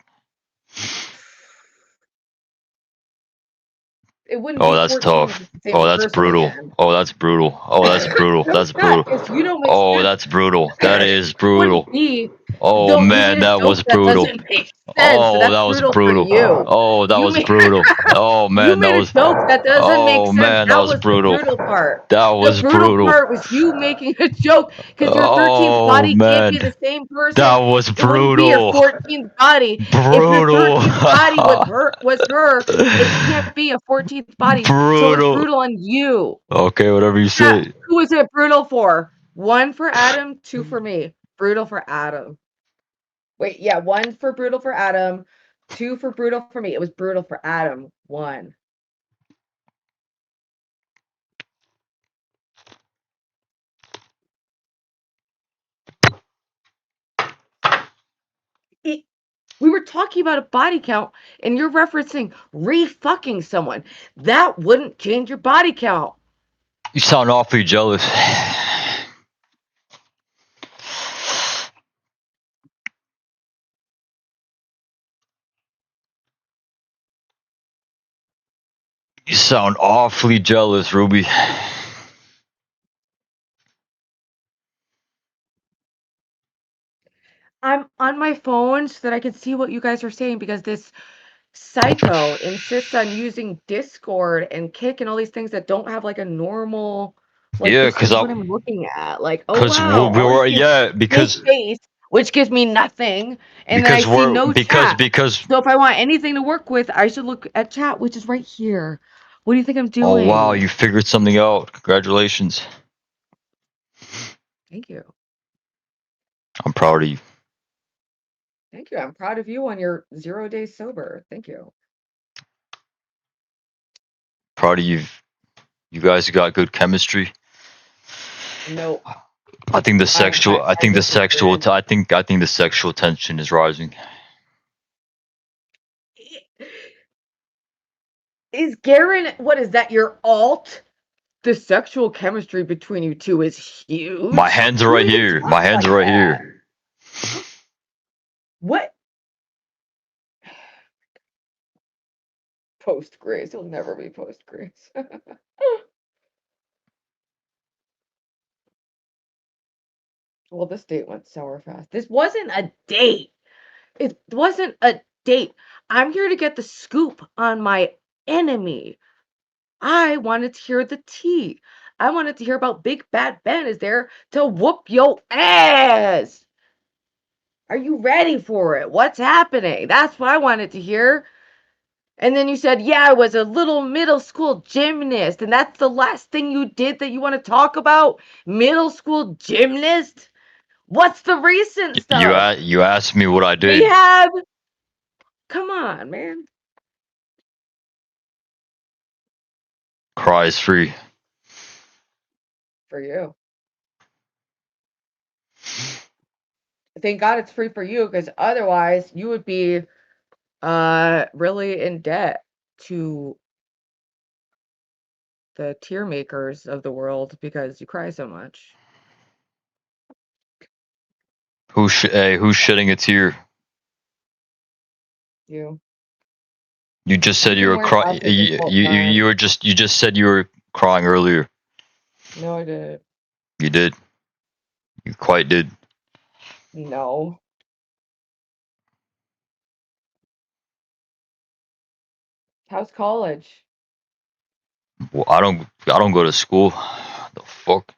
It wouldn't Oh, be that's 14 if tough. it's the same Oh, that's person brutal. again. Oh, that's brutal. Oh, that's brutal. No, That's it's not. brutal. If you don't make Oh, sense, that's brutal. That is it wouldn't brutal. be. Oh Don't you made man, a that joke was that brutal. doesn't make sense. So Oh, that's that was brutal for brutal. you. Oh, that You was made brutal. Oh you man, that made a was. joke that doesn't make Oh sense. man, that That was was the brutal. brutal part. That The was brutal brutal. part was you making a joke because your 13th Oh body can't be man, the same that person. was It wouldn't be your brutal. 14th body. If your Brutal. 13th body was her, it can't be a 14th body. So it's Brutal. brutal on you. Okay, whatever you Chat, say. who is it brutal for? 1 for Adam, 2 for me. Brutal for Adam. Wait, yeah, 1 for brutal for Adam, 2 for brutal for me. It was brutal for Adam. 1. We were talking about a body count, and you're referencing re-fucking someone. That wouldn't change your body count. You sound awfully jealous. You sound awfully jealous, Ruby. I'm on my phone so that I can see what you guys are saying because this psycho insists on using Discord and Kick and all these things that don't have like a normal, like Yeah, this is what I'm looking at. Like, oh wow, we all I were see is yeah his face, which gives me nothing, and then I see no chat. because So if I want anything to work with, I should look at chat, which is right here. What do you think I'm oh wow, doing? you figured something out. Congratulations. Thank you. I'm proud of you. Thank you. I'm proud of you on your 0 days sober. Thank you. Proud of you. You guys got good chemistry. No, I think the I, sexual I I think the sexual disagree. I think the sexual tension is rising. Is Garen, what is that, your alt? The sexual chemistry between you two is My huge. hands are You right even here. My talk hands like are right that. here. What? Post Grace. He'll never be post Grace. Well, this date went sour fast. This wasn't a date. It wasn't a date. I'm here to get the scoop on my enemy. I wanted to hear the tea. I wanted to hear about Big Bad Ben is there to whoop your ass. Are you ready for it? What's happening? That's what I wanted to hear. And then you said, yeah, I was a little middle school gymnast. And that's the last thing you did that you want to talk about? Middle school gymnast? What's the recent stuff? You asked me what I did. Rehab? Come on, man. Cry is free. For you. Thank God it's free for you because otherwise you would be really in debt to the tear makers of the world because you cry so much. Who's shedding a tear? You. You just said You've you been were wearing crying. glasses this whole You time. were you just said you were crying earlier. No, I didn't. You did. You quite did. No. How's college? Well, I don't go to school. The fuck.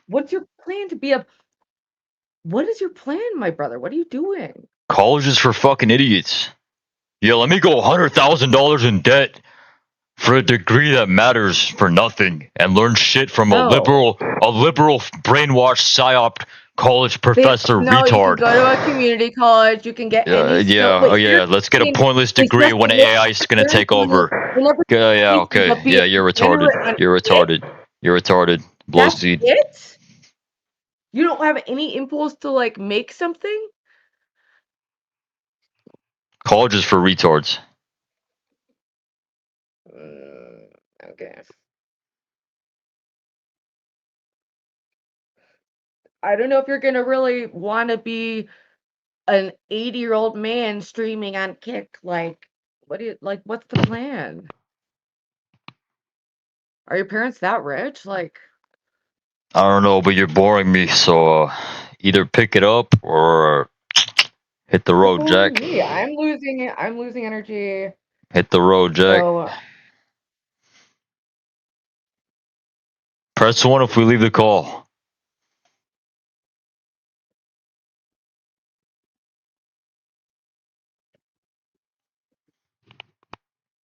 What's your plan to be a What is your plan, my brother? What are you doing? College is for fucking idiots. Yeah, let me go $100,000 in debt for a degree that matters for nothing and learn shit from No. a liberal brainwashed psyop college professor No, you can retard. go to a community college. You can get any skill. Wait, Yeah. Let's get a pointless degree when AI is gonna take over. Yeah. Okay. Yeah. You're retarded. You're retarded. Blow That's seed. it? You don't have any impulse to like make something? College is for retards. Okay. I don't know if you're gonna really want to be an 80-year-old man streaming on Kick. Like, what's the plan? Are your parents that rich? Like, I don't know, but you're boring me. So either pick it up or hit the road, Jack. me, I'm losing energy. Hit the road, Jack. So Press 1 if we leave the call.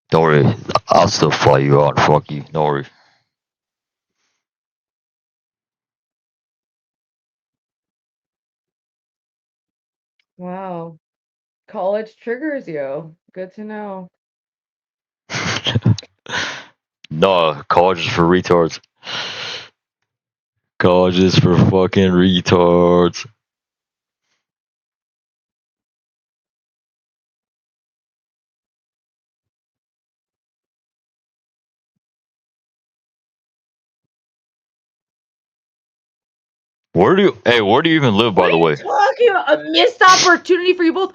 Don't worry. I'll still fly you out. Fuck you. Don't worry. wow, college triggers you. Good to know. No, college is for retards. College is for fucking retards. Where do you even live, by the way? Talking about a missed opportunity for you both.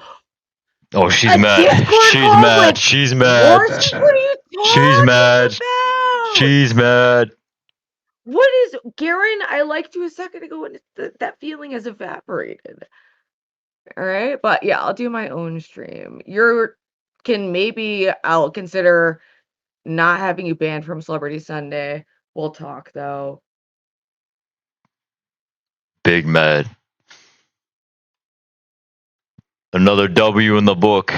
Oh, she's A mad. Discord She's call mad. with She's mad. Warchief? What are you She's talking mad. about? She's mad. What is Garen? I liked you a second ago, and that feeling has evaporated. All right, but yeah, I'll do my own stream. I'll consider not having you banned from Celebrity Sunday. We'll talk though. Big mad. Another W in the book.